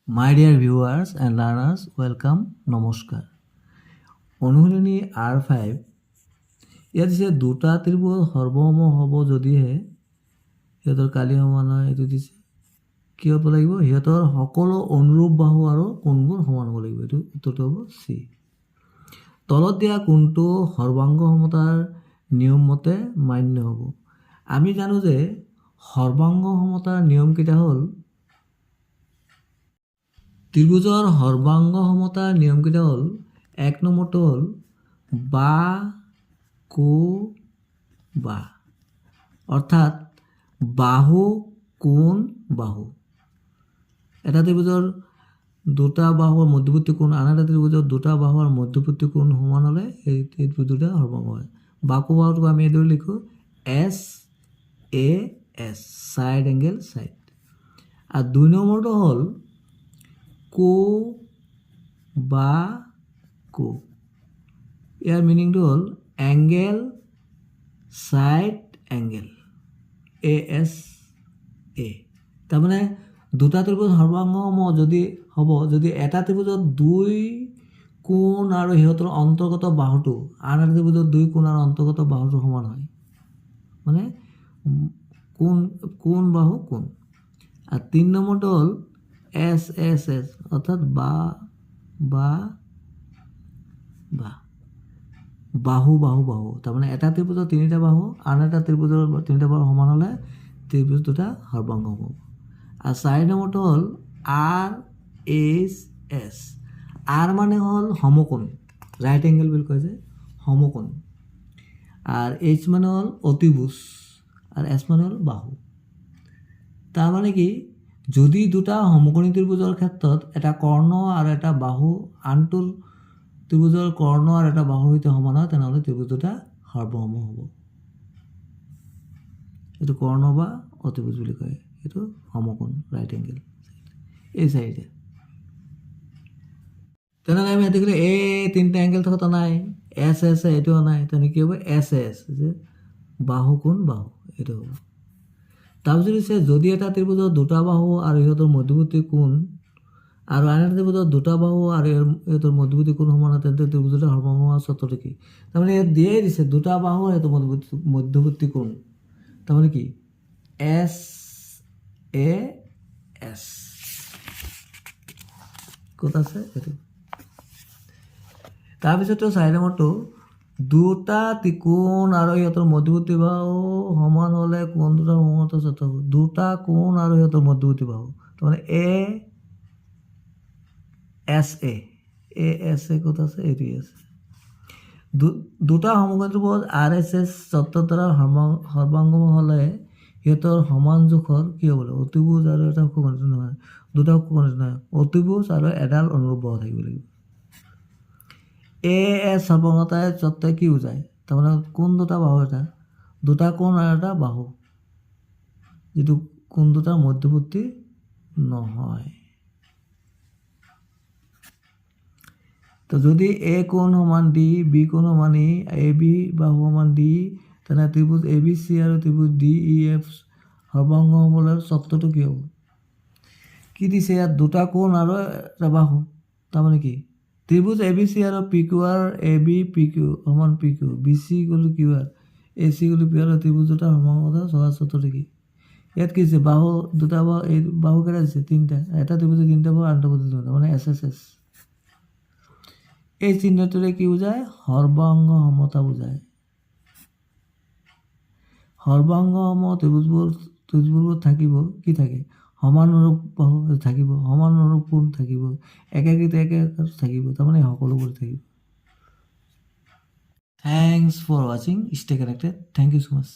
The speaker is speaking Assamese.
My dear viewers and learners, welcome, নমস্কাৰ। অনুশীলনী R5 ইয়াত দিছে দুটা ত্ৰিভুজ সৰ্বসম হ'ব যদিহে সিহঁতৰ কালি সমান হয়। এইটো দিছে কি হ'ব লাগিব, সিহঁতৰ সকলো অনুৰূপ বাহু আৰু কোণবোৰ সমান হ'ব লাগিব। এইটো উত্তৰটো হ'ব চি। তলত দিয়া কোণটো সৰ্বাংগ সমতাৰ নিয়ম মতে মান্য হ'ব। আমি জানো যে সৰ্বাংগ সমতাৰ নিয়মকেইটা হ'ল ত্ৰিভুজৰ সৰ্বাংগ সমতাৰ নিয়মকেইটা হ'ল, এক নম্বৰটো হ'ল বা কো বা, অৰ্থাৎ বাহু কোণ বাহু। এটা ত্ৰিভুজৰ দুটা বাহুৰ মধ্যবৰ্তী কোণ আন এটা ত্ৰিভুজৰ দুটা বাহুৰ মধ্যবৰ্তী কোণ সমান হ'লে এই ত্ৰিভুজটা সৰ্বাংগ হয়। বাকু বাহুটোক আমি এইদৰে লিখোঁ এছ এ এছ, ছাইড এংগেল ছাইড। আৰু দুই নম্বৰটো হ'ল কো বা কো। ইয়াৰ মিনিংটো হ'ল এংগেল ছাইড এংগেল, এ এছ এ। তাৰমানে দুটা ত্ৰিভুজ সৰ্বাংগ যদি হ'ব যদি এটা ত্ৰিভুজত দুই কোণ আৰু সিহঁতৰ অন্তৰ্গত বাহুটো আন এটা ত্ৰিভুজত দুই কোণ আৰু অন্তৰ্গত বাহুটো সমান হয়, মানে কোণ বাহু কোণ। আৰু তিনি নম্বৰটো হ'ল এছ এছ এছ, অৰ্থাৎ বা বা বা বাহু বাহু বাহু। তাৰমানে এটা ত্ৰিভুজৰ তিনিটা বাহু আন এটা ত্ৰিভুজৰ তিনিটা বাহু সমান হ'লে ত্ৰিভুজ দুটা সৰ্বাংগ হ'ব। আৰু চাৰি নম্বৰটো হ'ল আৰ এইচ এছ। আৰ মানে হ'ল সমকোণ, ৰাইট এংগেল বুলি কয় যে সমকোণ। আৰু এইচ মানে হ'ল অতিভুজ আৰু এছ মানে হ'ল বাহু। তাৰমানে কি, যদি দুটা সমকোণী ত্ৰিভুজৰ ক্ষেত্ৰত এটা কৰ্ণ আৰু এটা বাহু আনটো ত্ৰিভুজৰ কৰ্ণ আৰু এটা বাহুৰ সৈতে সমান হয়, তেনেহ'লে ত্ৰিভুজ দুটা সৰ্বসম হ'ব। এইটো কৰ্ণ বা অতিভুজ বুলি কয়, এইটো সমকোণ, ৰাইট এংগেল। এই চাৰিটা। তেনেহ'লে আমি দেখিলোঁ এই তিনিটা এংগেল থকা নাই, এছ এছ এইটোও নাই, তেনেকৈ কি হ'ব এছ এছ, যে বাহু কোণ বাহু, এইটো হ'ব। তাৰপিছত দিছে যদি এটা ত্ৰিভুজৰ দুটা বাহু আৰু সিহঁতৰ মধ্যবৰ্তী কোণ আৰু আন এটা ত্ৰিভুজৰ দুটা বাহু আৰু সিহঁতৰ মধ্যবৰ্তী কোণ সমান হয়, তেন্তে ত্ৰিভুজটা সৰ্বাংগ হোৱাৰ চৰ্তটো কি? তাৰমানে ইয়াত দিয়েই দিছে দুটা বাহু আৰু সিহঁতৰ মধ্যবৰ্তী কোণ, তাৰমানে কি এছ এ এছ ক'ত আছে এইটো। তাৰপিছতো চাৰি নম্বৰটো দুটা ত্ৰিকোণ আৰু সিহঁতৰ মধ্যবৰ্তী বাহু সমান হ'লে কোণ দুটাৰ সমান্তৰাল চৰ্ত হ'ব। দুটা কোণ আৰু সিহঁতৰ মধ্যবৰ্তী বাহু, তাৰমানে এ এছ এ, এ এছ এ ক'ত আছে, এইটোৱে আছে। দুটা সমকোণী ত্ৰিভুজ আৰ এছ এছ চৰ্তৰ দ্বাৰা সৰ্বাংগ হ'লে সিহঁতৰ সমান জোখৰ কি হ'ব লাগিব, অতিভুজ আৰু এটা কোণীয় নহয়, দুটা কোণীয় নহয়, অতিভুজ আৰু এডাল অনুৰূপ বাহু থাকিব লাগিব। এ এছ সৰ্বাংগতাই চৰ্তই কি বুজায়, তাৰমানে কোণ দুটা বাহু, এটা দুটা কোণ আৰু এটা বাহু, যিটো কোণ দুটাৰ মধ্যবৰ্তী নহয়। তো যদি এ কোণ সমান ডি, বি কোণ সমান ই, এ বি বাহু সমান ডি, তেনে ত্ৰিভুজ এ বি চি আৰু ত্ৰিভুজ ডি ই এফ সৰ্বাংগ হ'বলৈ চৰ্তটো কি হ'ব? কি দিছে ইয়াত দুটা কোণ আৰু এটা বাহু, তাৰমানে কি ত্ৰিভুজ এ বি চি আৰু P Q R, A B P Q সমান পি কিউ, বি চি গ'লো কিউ আৰ, এ চি গ'লো পি আৰ, ত্ৰিভুজ দুটা সৰ্বাংগতা চলা চৰ্তটো কি? ইয়াত কি দিছে, বাহু দুটা বাহু, এই বাহু কেইটা দিছে তিনিটা, এটা ত্ৰিভুজৰ তিনিটা বাহু আনটা ত্ৰিভুজৰ তিনিটা, মানে এছ এছ এছ। এই চিহ্নটোৰে কি বুজায়, সৰ্বাংগ সমতা বুজায়। সৰ্বাংগ সম ত্ৰিভুজবোৰ থাকিব, কি থাকে, সমান অনুৰূপ বাহু থাকিব, সমান অনুৰূপ কোণ থাকিব, একাকৃতি থাকিব, তাৰমানে সকলোবোৰ থাকিব। থ্যাংকস ফৰ ৱাচিং, stay connected, thank you so much।